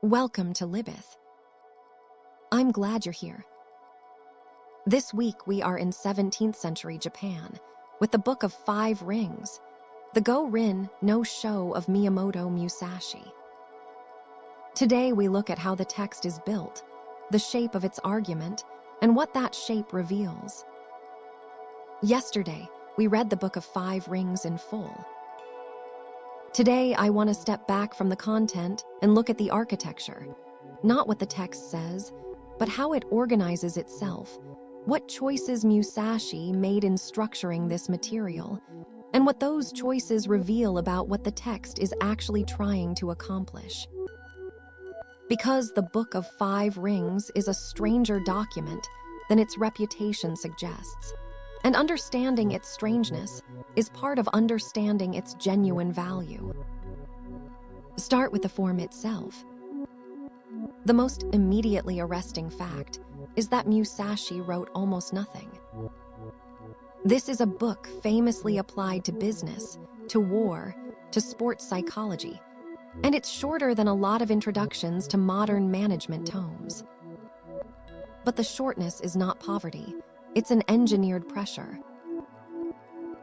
Welcome to Libeth. I'm glad you're here. This week we are in 17th century Japan with the Book of Five Rings, the Go-Rin no Sho of Miyamoto Musashi. Today we look at how the text is built, the shape of its argument, and what that shape reveals. Yesterday, we read the Book of Five Rings in full. Today, I want to step back from the content and look at the architecture, not what the text says, but how it organizes itself, what choices Musashi made in structuring this material, and what those choices reveal about what the text is actually trying to accomplish. Because the Book of Five Rings is a stranger document than its reputation suggests, and understanding its strangeness is part of understanding its genuine value. Start with the form itself. The most immediately arresting fact is that Musashi wrote almost nothing. This is a book famously applied to business, to war, to sports psychology, and it's shorter than a lot of introductions to modern management tomes. But the shortness is not poverty. It's an engineered pressure.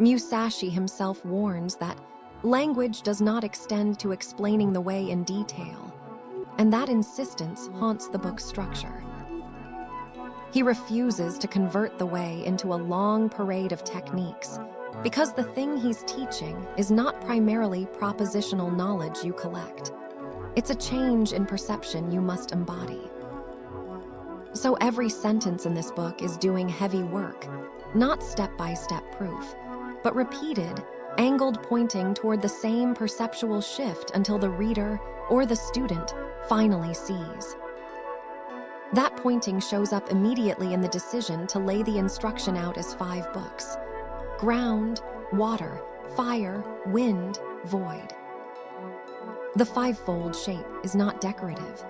Musashi himself warns that language does not extend to explaining the way in detail, and that insistence haunts the book's structure. He refuses to convert the way into a long parade of techniques because the thing he's teaching is not primarily propositional knowledge you collect. It's a change in perception you must embody. So every sentence in this book is doing heavy work, not step-by-step proof, but repeated, angled pointing toward the same perceptual shift until the reader or the student finally sees. That pointing shows up immediately in the decision to lay the instruction out as 5 books: ground, water, fire, wind, void. The fivefold shape is not decorative.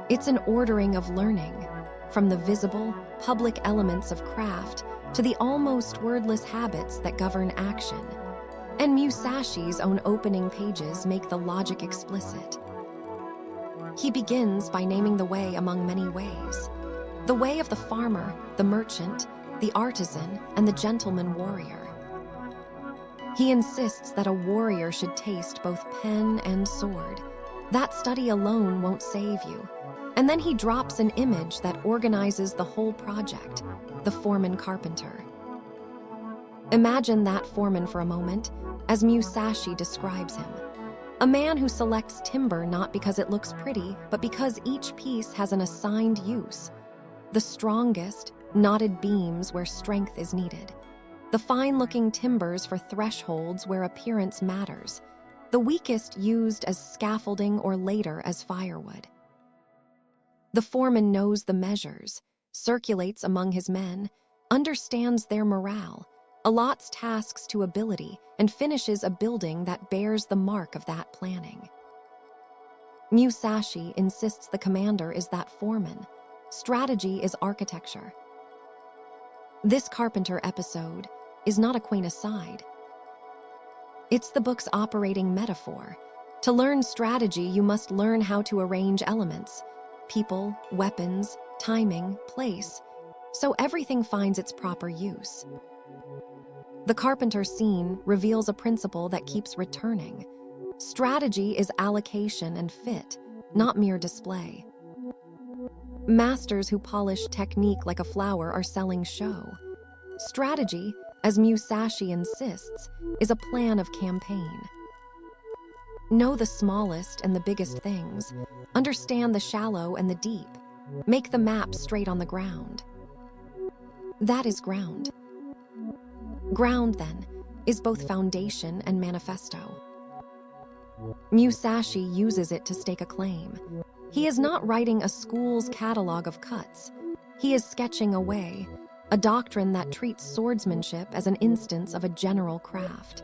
It's an ordering of learning, from the visible, public elements of craft to the almost wordless habits that govern action. And Musashi's own opening pages make the logic explicit. He begins by naming the way among many ways: the way of the farmer, the merchant, the artisan, and the gentleman warrior. He insists that a warrior should taste both pen and sword. That study alone won't save you. And then he drops an image that organizes the whole project: the foreman carpenter. Imagine that foreman for a moment, as Musashi describes him. A man who selects timber not because it looks pretty, but because each piece has an assigned use. The strongest, knotted beams where strength is needed. The fine-looking timbers for thresholds where appearance matters. The weakest used as scaffolding or later as firewood. The foreman knows the measures, circulates among his men, understands their morale, allots tasks to ability, and finishes a building that bears the mark of that planning. Musashi insists the commander is that foreman. Strategy is architecture. This carpenter episode is not a quaint aside. It's the book's operating metaphor. To learn strategy, you must learn how to arrange elements: people, weapons, timing, place, so everything finds its proper use. The carpenter scene reveals a principle that keeps returning. Strategy is allocation and fit, not mere display. Masters who polish technique like a flower are selling show. Strategy, as Musashi insists, is a plan of campaign. Know the smallest and the biggest things. Understand the shallow and the deep. Make the map straight on the ground. That is ground. Ground, then, is both foundation and manifesto. Musashi uses it to stake a claim. He is not writing a school's catalog of cuts. He is sketching a way, a doctrine that treats swordsmanship as an instance of a general craft.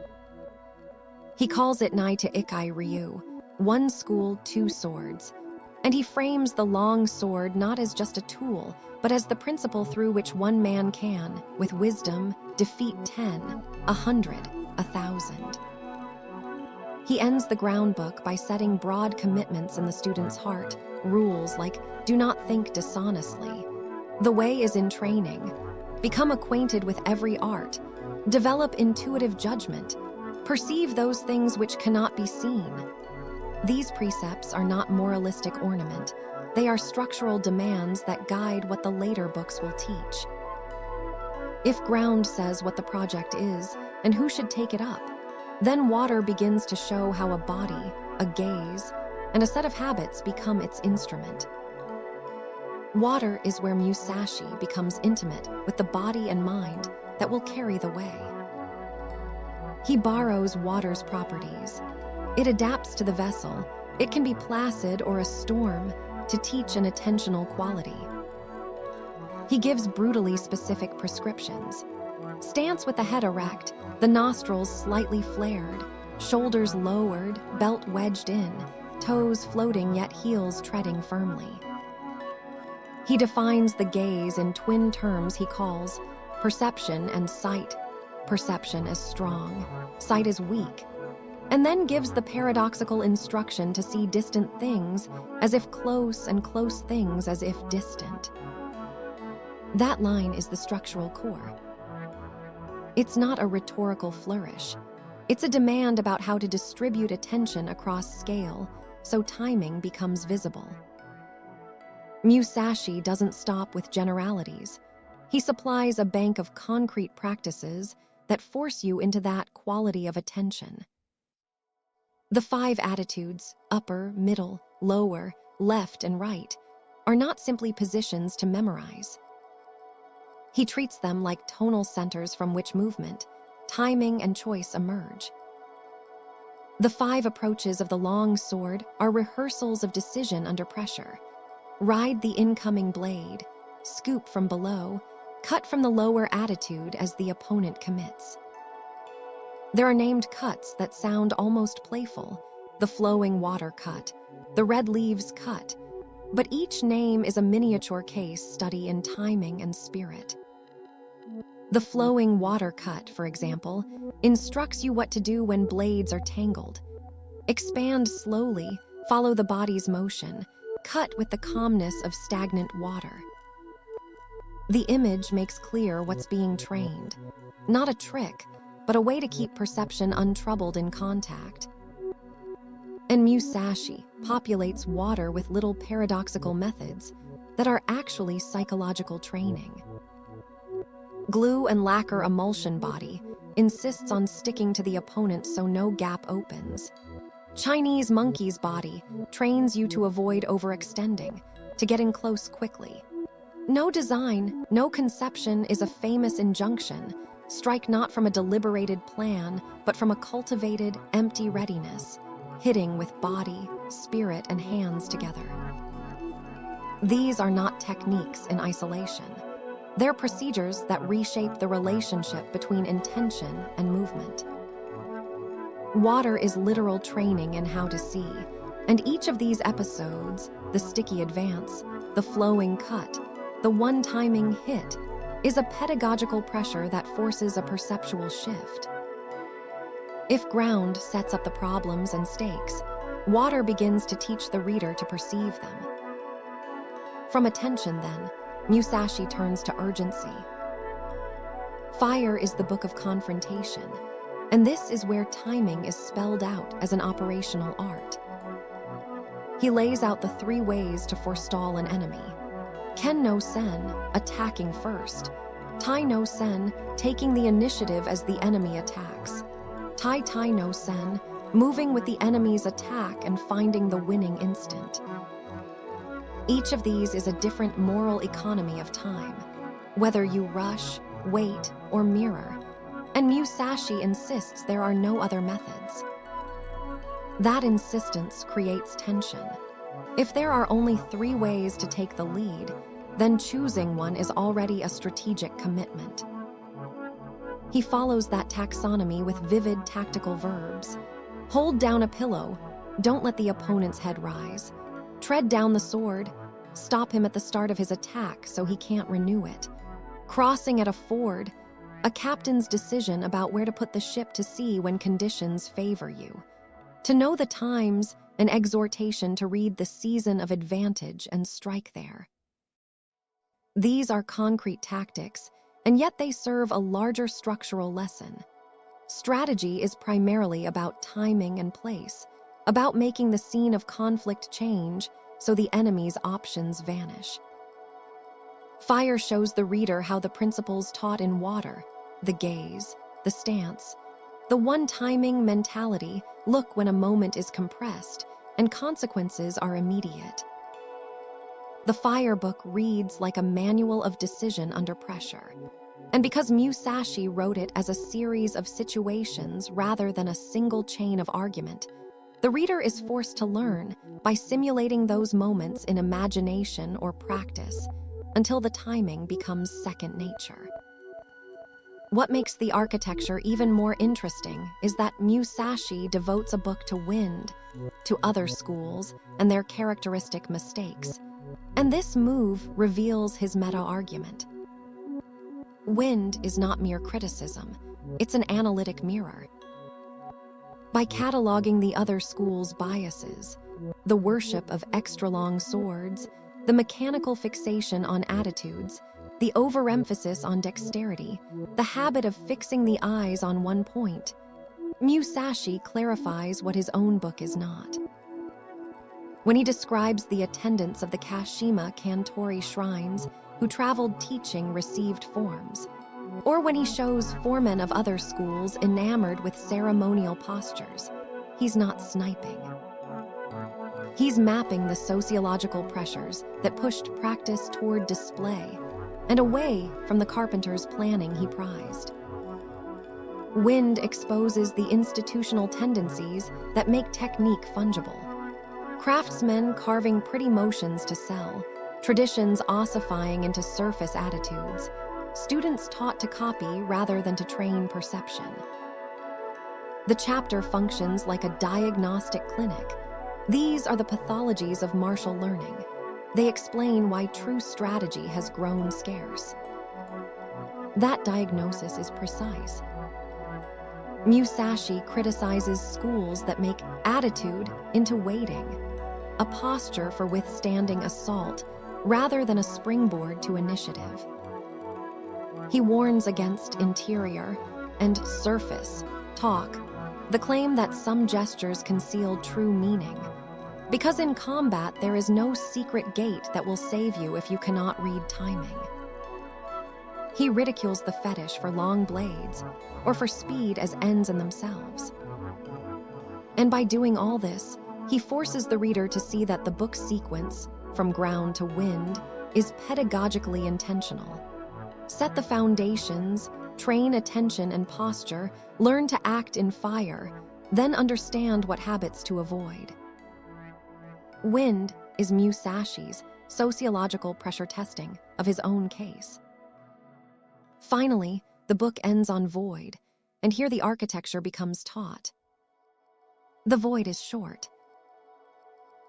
He calls it Nai to Ikai Ryu, one school, two swords, and he frames the long sword not as just a tool, but as the principle through which one man can, with wisdom, defeat 10, 100, 1,000. He ends the ground book by setting broad commitments in the student's heart, rules like do not think dishonestly. The way is in training. Become acquainted with every art. Develop intuitive judgment. Perceive those things which cannot be seen. These precepts are not moralistic ornament. They are structural demands that guide what the later books will teach. If ground says what the project is and who should take it up, then water begins to show how a body, a gaze, and a set of habits become its instrument. Water is where Musashi becomes intimate with the body and mind that will carry the way. He borrows water's properties. It adapts to the vessel. It can be placid or a storm to teach an attentional quality. He gives brutally specific prescriptions. Stance with the head erect, the nostrils slightly flared, shoulders lowered, belt wedged in, toes floating yet heels treading firmly. He defines the gaze in twin terms he calls perception and sight. Perception is strong, sight is weak, and then gives the paradoxical instruction to see distant things as if close and close things as if distant. That line is the structural core. It's not a rhetorical flourish. It's a demand about how to distribute attention across scale so timing becomes visible. Musashi doesn't stop with generalities. He supplies a bank of concrete practices that force you into that quality of attention. The 5 attitudes, upper, middle, lower, left, and right, are not simply positions to memorize. He treats them like tonal centers from which movement, timing, and choice emerge. The 5 approaches of the long sword are rehearsals of decision under pressure. Ride the incoming blade, scoop from below, cut from the lower attitude as the opponent commits. There are named cuts that sound almost playful, the flowing water cut, the red leaves cut, but each name is a miniature case study in timing and spirit. The flowing water cut, for example, instructs you what to do when blades are tangled. Expand slowly, follow the body's motion, cut with the calmness of stagnant water. The image makes clear what's being trained. Not a trick, but a way to keep perception untroubled in contact. And Musashi populates water with little paradoxical methods that are actually psychological training. Glue and lacquer emulsion body insists on sticking to the opponent so no gap opens. Chinese monkey's body trains you to avoid overextending, to get in close quickly. No design, no conception is a famous injunction. Strike not from a deliberated plan, but from a cultivated, empty readiness, hitting with body, spirit, and hands together. These are not techniques in isolation. They're procedures that reshape the relationship between intention and movement. Water is literal training in how to see, and each of these episodes, the sticky advance, the flowing cut, the one-timing hit, is a pedagogical pressure that forces a perceptual shift. If ground sets up the problems and stakes, water begins to teach the reader to perceive them. From attention, then, Musashi turns to urgency. Fire is the book of confrontation, and this is where timing is spelled out as an operational art. He lays out the 3 ways to forestall an enemy. Ken no Sen, attacking first. Tai no Sen, taking the initiative as the enemy attacks. Tai Tai no Sen, moving with the enemy's attack and finding the winning instant. Each of these is a different moral economy of time, whether you rush, wait, or mirror, and Musashi insists there are no other methods. That insistence creates tension. If there are only 3 ways to take the lead, then choosing one is already a strategic commitment. He follows that taxonomy with vivid tactical verbs. Hold down a pillow, don't let the opponent's head rise. Tread down the sword, stop him at the start of his attack so he can't renew it. Crossing at a ford, a captain's decision about where to put the ship to sea when conditions favor you. To know the times, an exhortation to read the season of advantage and strike there. These are concrete tactics, and yet they serve a larger structural lesson. Strategy is primarily about timing and place, about making the scene of conflict change so the enemy's options vanish. Fire shows the reader how the principles taught in water, the gaze, the stance, the one-timing mentality, look when a moment is compressed and consequences are immediate. The Fire book reads like a manual of decision under pressure. And because Musashi wrote it as a series of situations rather than a single chain of argument, the reader is forced to learn by simulating those moments in imagination or practice until the timing becomes second nature. What makes the architecture even more interesting is that Musashi devotes a book to wind, to other schools, and their characteristic mistakes. And this move reveals his meta-argument. Wind is not mere criticism, it's an analytic mirror. By cataloging the other school's biases, the worship of extra-long swords, the mechanical fixation on attitudes, the overemphasis on dexterity, the habit of fixing the eyes on one point, Musashi clarifies what his own book is not. When he describes the attendants of the Kashima Kantori shrines who traveled teaching received forms, or when he shows foremen of other schools enamored with ceremonial postures, he's not sniping. He's mapping the sociological pressures that pushed practice toward display and away from the carpenter's planning he prized. Wind exposes the institutional tendencies that make technique fungible. Craftsmen carving pretty motions to sell, traditions ossifying into surface attitudes, students taught to copy rather than to train perception. The chapter functions like a diagnostic clinic. These are the pathologies of martial learning. They explain why true strategy has grown scarce. That diagnosis is precise. Musashi criticizes schools that make attitude into waiting, a posture for withstanding assault rather than a springboard to initiative. He warns against interior and surface talk, the claim that some gestures conceal true meaning, because in combat there is no secret gate that will save you if you cannot read timing. He ridicules the fetish for long blades or for speed as ends in themselves. And by doing all this, he forces the reader to see that the book's sequence, from ground to wind, is pedagogically intentional. Set the foundations, train attention and posture, learn to act in fire, then understand what habits to avoid. Wind is Musashi's sociological pressure testing of his own case. Finally, the book ends on void, and here the architecture becomes taught. The void is short.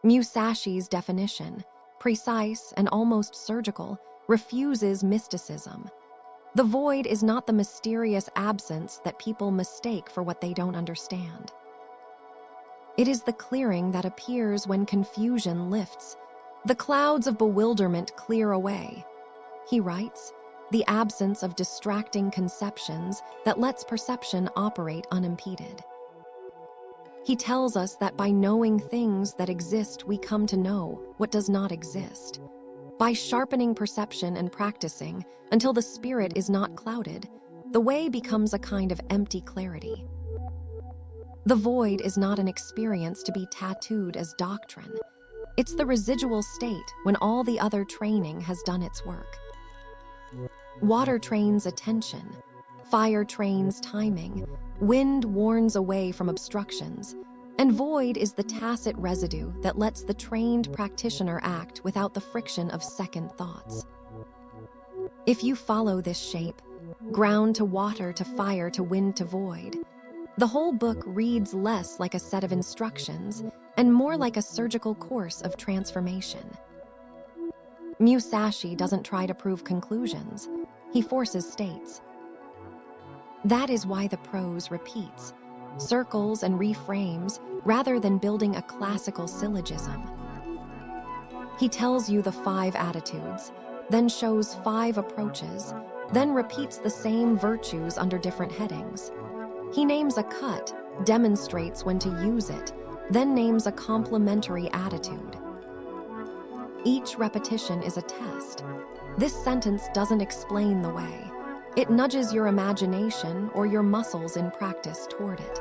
Musashi's definition, precise and almost surgical, refuses mysticism. The void is not the mysterious absence that people mistake for what they don't understand. It is the clearing that appears when confusion lifts. The clouds of bewilderment clear away. He writes, the absence of distracting conceptions that lets perception operate unimpeded. He tells us that by knowing things that exist, we come to know what does not exist. By sharpening perception and practicing until the spirit is not clouded, the way becomes a kind of empty clarity. The void is not an experience to be tattooed as doctrine. It's the residual state when all the other training has done its work. Water trains attention, fire trains timing, wind warns away from obstructions, and void is the tacit residue that lets the trained practitioner act without the friction of second thoughts. If you follow this shape, ground to water to fire to wind to void, the whole book reads less like a set of instructions and more like a surgical course of transformation. Musashi doesn't try to prove conclusions, he forces states. That is why the prose repeats, circles, and reframes rather than building a classical syllogism. He tells you the 5 attitudes, then shows 5 approaches, then repeats the same virtues under different headings. He names a cut, demonstrates when to use it, then names a complementary attitude. Each repetition is a test. This sentence doesn't explain the way. It nudges your imagination or your muscles in practice toward it.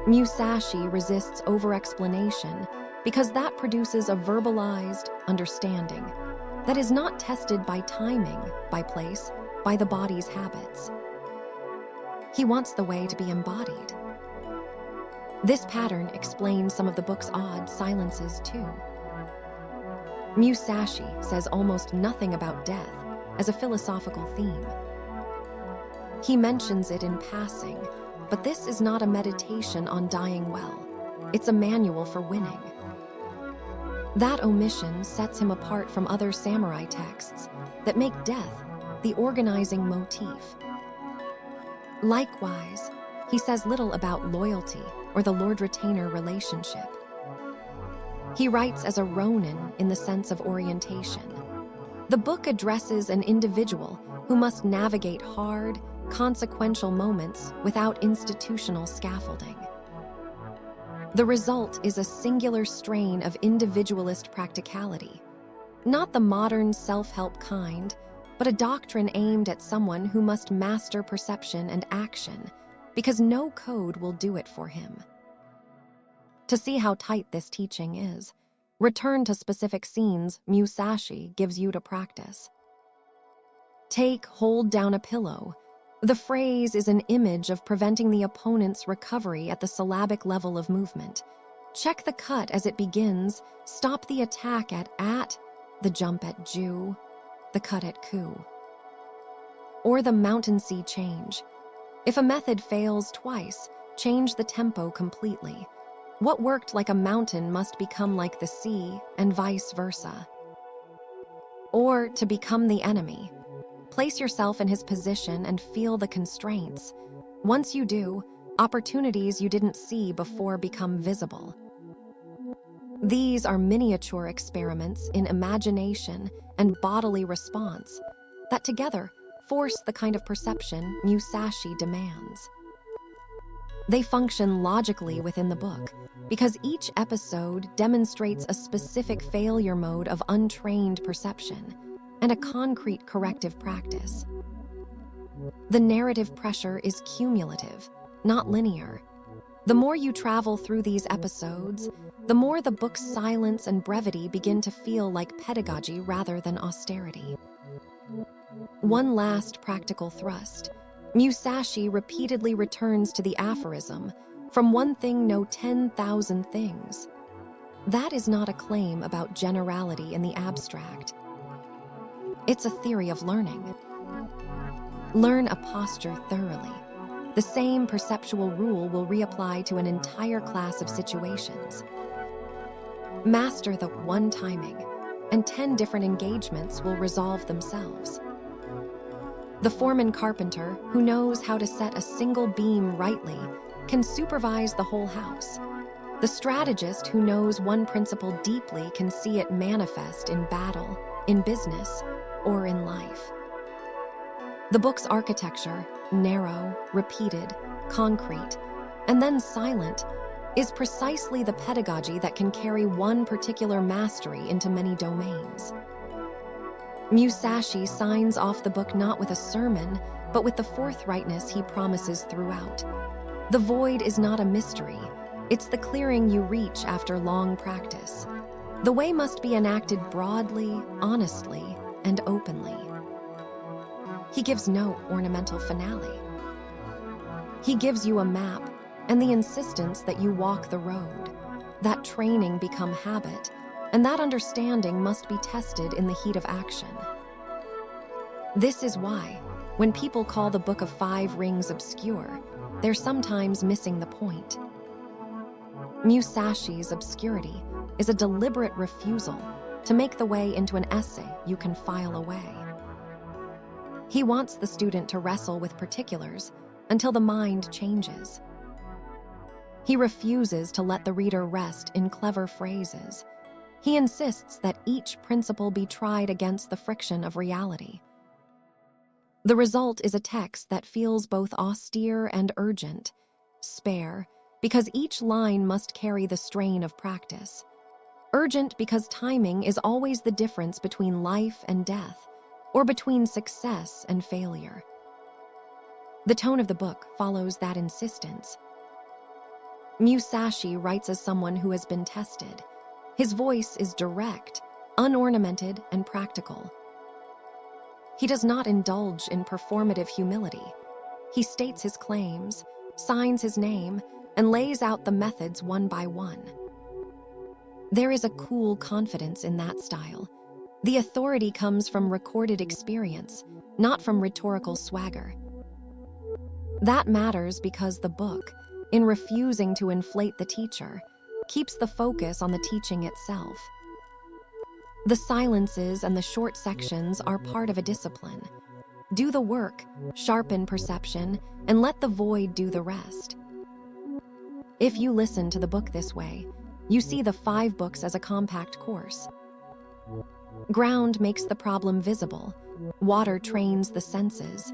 Musashi resists over-explanation because that produces a verbalized understanding that is not tested by timing, by place, by the body's habits. He wants the way to be embodied. This pattern explains some of the book's odd silences too. Musashi says almost nothing about death as a philosophical theme. He mentions it in passing, but this is not a meditation on dying well. It's a manual for winning. That omission sets him apart from other samurai texts that make death the organizing motif. Likewise, he says little about loyalty or the lord-retainer relationship. He writes as a ronin in the sense of orientation. The book addresses an individual who must navigate hard, consequential moments without institutional scaffolding. The result is a singular strain of individualist practicality, not the modern self-help kind, but a doctrine aimed at someone who must master perception and action, because no code will do it for him. To see how tight this teaching is, return to specific scenes Musashi gives you to practice. Take "hold down a pillow." The phrase is an image of preventing the opponent's recovery at the syllabic level of movement. Check the cut as it begins, stop the attack at, the jump at ju, the cut at ku. Or the mountain sea change. If a method fails twice, change the tempo completely. What worked like a mountain must become like the sea, and vice versa. Or to become the enemy. Place yourself in his position and feel the constraints. Once you do, opportunities you didn't see before become visible. These are miniature experiments in imagination and bodily response that together force the kind of perception Musashi demands. They function logically within the book because each episode demonstrates a specific failure mode of untrained perception and a concrete corrective practice. The narrative pressure is cumulative, not linear. The more you travel through these episodes, the more the book's silence and brevity begin to feel like pedagogy rather than austerity. One last practical thrust. Musashi repeatedly returns to the aphorism, "From one thing know 10,000 things." That is not a claim about generality in the abstract. It's a theory of learning. Learn a posture thoroughly. The same perceptual rule will reapply to an entire class of situations. Master the one timing, and 10 different engagements will resolve themselves. The foreman carpenter who knows how to set a single beam rightly can supervise the whole house. The strategist who knows one principle deeply can see it manifest in battle, in business, or in life. The book's architecture, narrow, repeated, concrete, and then silent, is precisely the pedagogy that can carry one particular mastery into many domains. Musashi signs off the book not with a sermon, but with the forthrightness he promises throughout. The void is not a mystery, it's the clearing you reach after long practice. The way must be enacted broadly, honestly, and openly. He gives no ornamental finale. He gives you a map and the insistence that you walk the road, that training become habit, and that understanding must be tested in the heat of action. This is why, when people call the Book of 5 Rings obscure, they're sometimes missing the point. Musashi's obscurity is a deliberate refusal to make the way into an essay you can file away. He wants the student to wrestle with particulars until the mind changes. He refuses to let the reader rest in clever phrases. He insists that each principle be tried against the friction of reality. The result is a text that feels both austere and urgent, spare, because each line must carry the strain of practice. Urgent because timing is always the difference between life and death, or between success and failure. The tone of the book follows that insistence. Musashi writes as someone who has been tested. His voice is direct, unornamented, and practical. He does not indulge in performative humility. He states his claims, signs his name, and lays out the methods one by one. There is a cool confidence in that style. The authority comes from recorded experience, not from rhetorical swagger. That matters because the book, in refusing to inflate the teacher, keeps the focus on the teaching itself. The silences and the short sections are part of a discipline. Do the work, sharpen perception, and let the void do the rest. If you listen to the book this way, you see the 5 books as a compact course. Ground makes the problem visible. Water trains the senses.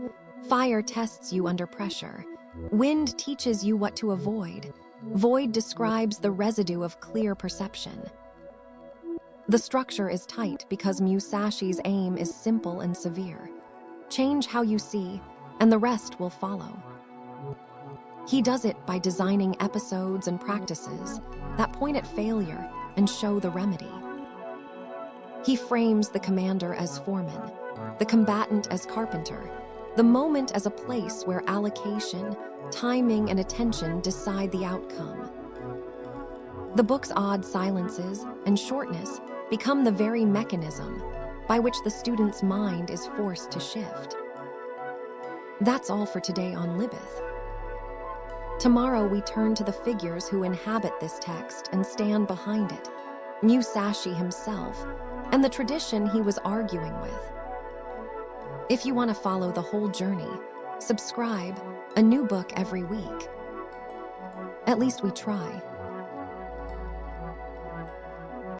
Fire tests you under pressure. Wind teaches you what to avoid. Void describes the residue of clear perception. The structure is tight because Musashi's aim is simple and severe. Change how you see, and the rest will follow. He does it by designing episodes and practices that point at failure and show the remedy. He frames the commander as foreman, the combatant as carpenter, the moment as a place where allocation, timing, and attention decide the outcome. The book's odd silences and shortness become the very mechanism by which the student's mind is forced to shift. That's all for today on Libeth. Tomorrow we turn to the figures who inhabit this text and stand behind it, Musashi himself, and the tradition he was arguing with. If you want to follow the whole journey, subscribe, a new book every week. At least we try.